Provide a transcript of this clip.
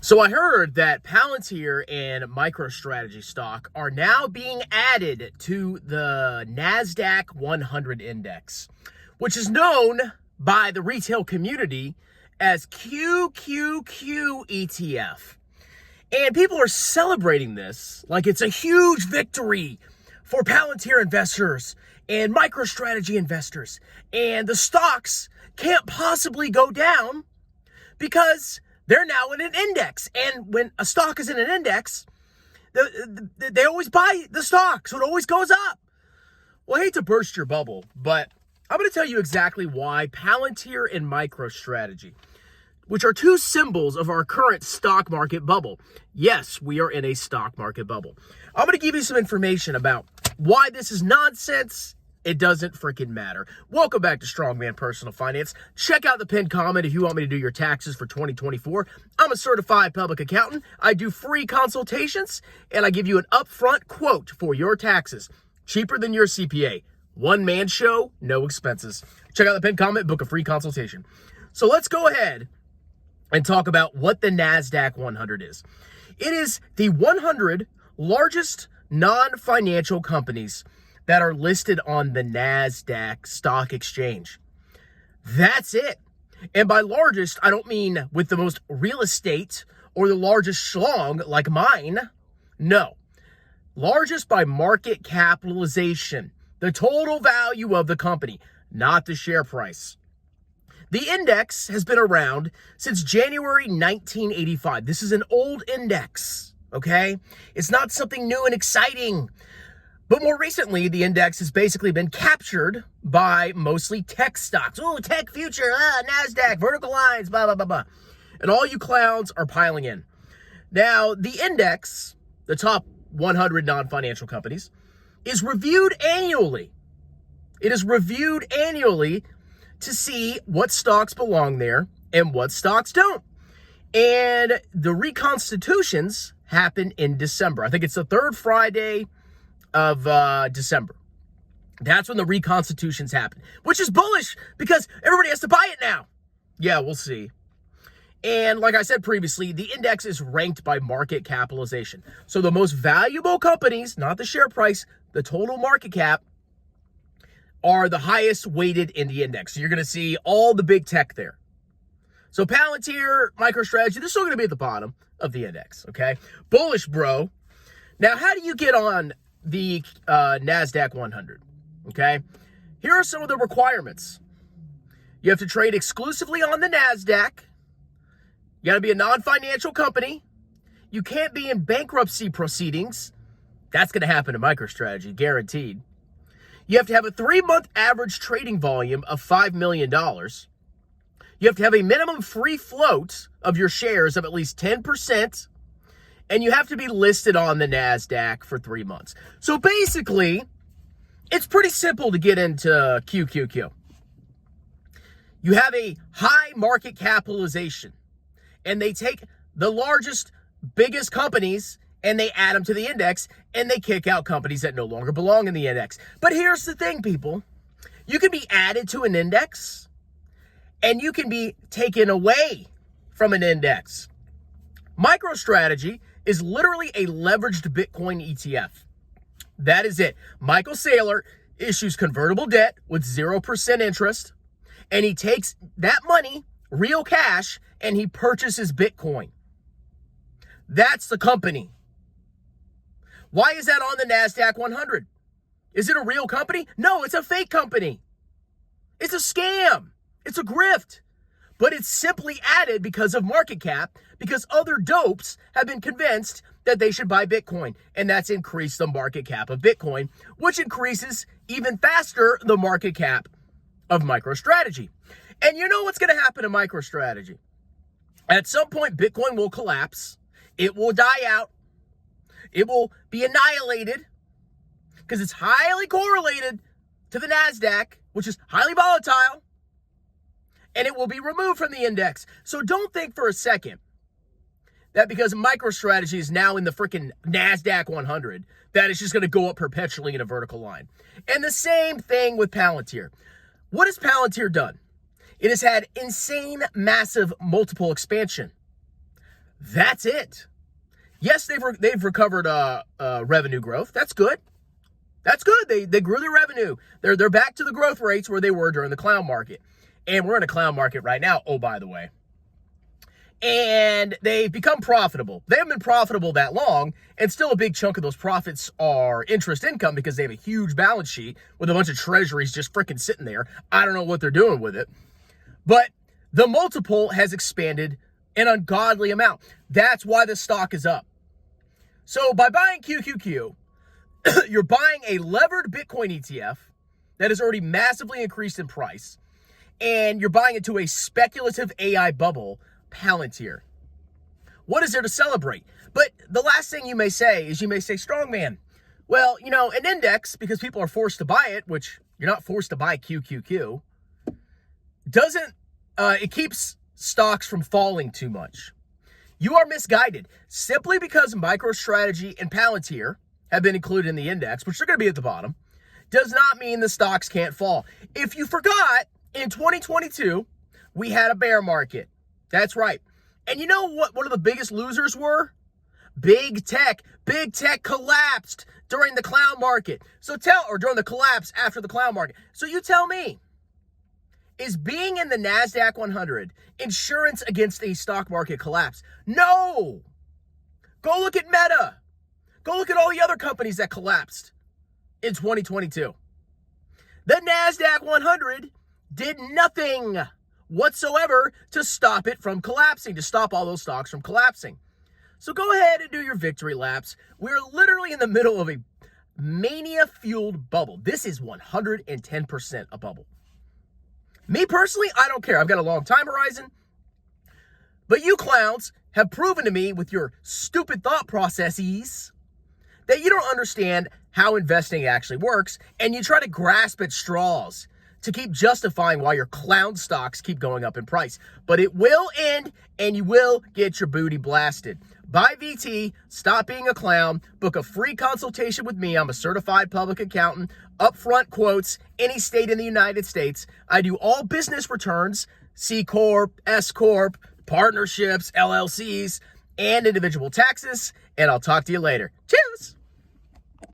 So I heard that Palantir and Microstrategy stock are now being added to the Nasdaq 100 index, which is known by the retail community as QQQ ETF. And people are celebrating this like it's a huge victory for Palantir investors and Microstrategy investors. And the stocks can't possibly go down because they're now in an index. And when a stock is in an index, they always buy the stock, so it always goes up. Well, I hate to burst your bubble, but I'm going to tell you exactly why Palantir and MicroStrategy, which are two symbols of our current stock market bubble. Yes, we are in a stock market bubble. I'm going to give you some information about why this is nonsense. It doesn't freaking matter. Welcome back to Strongman Personal Finance. Check out the pinned comment if you want me to do your taxes for 2024. I'm a certified public accountant. I do free consultations, and I give you an upfront quote for your taxes. Cheaper than your CPA. One-man show, no expenses. Check out the pinned comment, book a free consultation. So let's go ahead and talk about what the Nasdaq 100 is. It is the 100 largest non-financial companies that are listed on the Nasdaq Stock Exchange. That's it. And by largest, I don't mean with the most real estate or the largest schlong like mine. No. Largest by market capitalization, the total value of the company, not the share price. The index has been around since January 1985. This is an old index, okay? It's not something new and exciting. But more recently, the index has basically been captured by mostly tech stocks. Oh, tech future, Nasdaq, vertical lines, blah, blah, blah, blah. And all you clowns are piling in. Now, the index, the top 100 non-financial companies, is reviewed annually. It is reviewed annually to see what stocks belong there and what stocks don't. And the reconstitutions happen in December. I think it's the third Friday of December. That's when the reconstitutions happen, which is bullish because everybody has to buy it now. Yeah, we'll see. And like I said previously, the index is ranked by market capitalization. So the most valuable companies, not the share price, the total market cap, are the highest weighted in the index. So you're going to see all the big tech there. So Palantir, MicroStrategy, they're still going to be at the bottom of the index, okay? Bullish, bro. Now, how do you get on the Nasdaq 100, okay? Here are some of the requirements. You have to trade exclusively on the Nasdaq. You got to be a non-financial company. You can't be in bankruptcy proceedings. That's going to happen to MicroStrategy, guaranteed. You have to have a 3-month average trading volume of $5 million. You have to have a minimum free float of your shares of at least 10%. And you have to be listed on the Nasdaq for 3 months. So basically, it's pretty simple to get into QQQ. You have a high market capitalization, and they take the largest, biggest companies, and they add them to the index, and they kick out companies that no longer belong in the index. But here's the thing, people. You can be added to an index, and you can be taken away from an index. MicroStrategy is literally a leveraged Bitcoin ETF. That is it. Michael Saylor issues convertible debt with 0% interest, and he takes that money, real cash, and he purchases Bitcoin. That's the company. Why is that on the Nasdaq 100? Is it a real company? No, it's a fake company. It's a scam. It's a grift. But it's simply added because of market cap, because other dopes have been convinced that they should buy Bitcoin. And that's increased the market cap of Bitcoin, which increases even faster the market cap of MicroStrategy. And you know what's going to happen to MicroStrategy? At some point, Bitcoin will collapse. It will die out. It will be annihilated because it's highly correlated to the Nasdaq, which is highly volatile. And it will be removed from the index. So don't think for a second that because MicroStrategy is now in the freaking Nasdaq 100, that it's just going to go up perpetually in a vertical line. And the same thing with Palantir. What has Palantir done? It has had insane, massive multiple expansion. That's it. Yes, they've recovered revenue growth. That's good. That's good. They grew their revenue. They're back to the growth rates where they were during the clown market. And we're in a clown market right now, oh, by the way. And they've become profitable. They haven't been profitable that long, and still a big chunk of those profits are interest income because they have a huge balance sheet with a bunch of treasuries just freaking sitting there. I don't know what they're doing with it. But the multiple has expanded an ungodly amount. That's why the stock is up. So by buying QQQ, you're buying a levered Bitcoin ETF that has already massively increased in price, and you're buying into a speculative AI bubble, Palantir. What is there to celebrate? But the last thing you may say is strongman. Well, an index, because people are forced to buy it, which you're not forced to buy QQQ, it keeps stocks from falling too much. You are misguided. Simply because MicroStrategy and Palantir have been included in the index, which they're going to be at the bottom, does not mean the stocks can't fall. If you forgot, in 2022, we had a bear market. That's right. And you know what one of the biggest losers were? Big tech. Big tech collapsed during the clown market. During the collapse after the clown market. So you tell me, is being in the Nasdaq 100 insurance against a stock market collapse? No. Go look at Meta. Go look at all the other companies that collapsed in 2022. The Nasdaq 100 did nothing whatsoever to stop it from collapsing, to stop all those stocks from collapsing. So go ahead and do your victory laps. We're literally in the middle of a mania-fueled bubble. This is 110% a bubble. Me personally, I don't care. I've got a long time horizon. But you clowns have proven to me with your stupid thought processes that you don't understand how investing actually works, and you try to grasp at straws to keep justifying why your clown stocks keep going up in price. But it will end, and you will get your booty blasted. Buy VT, stop being a clown, book a free consultation with me. I'm a certified public accountant, upfront quotes, any state in the United States. I do all business returns, C Corp, S Corp, partnerships, LLCs, and individual taxes, and I'll talk to you later. Cheers!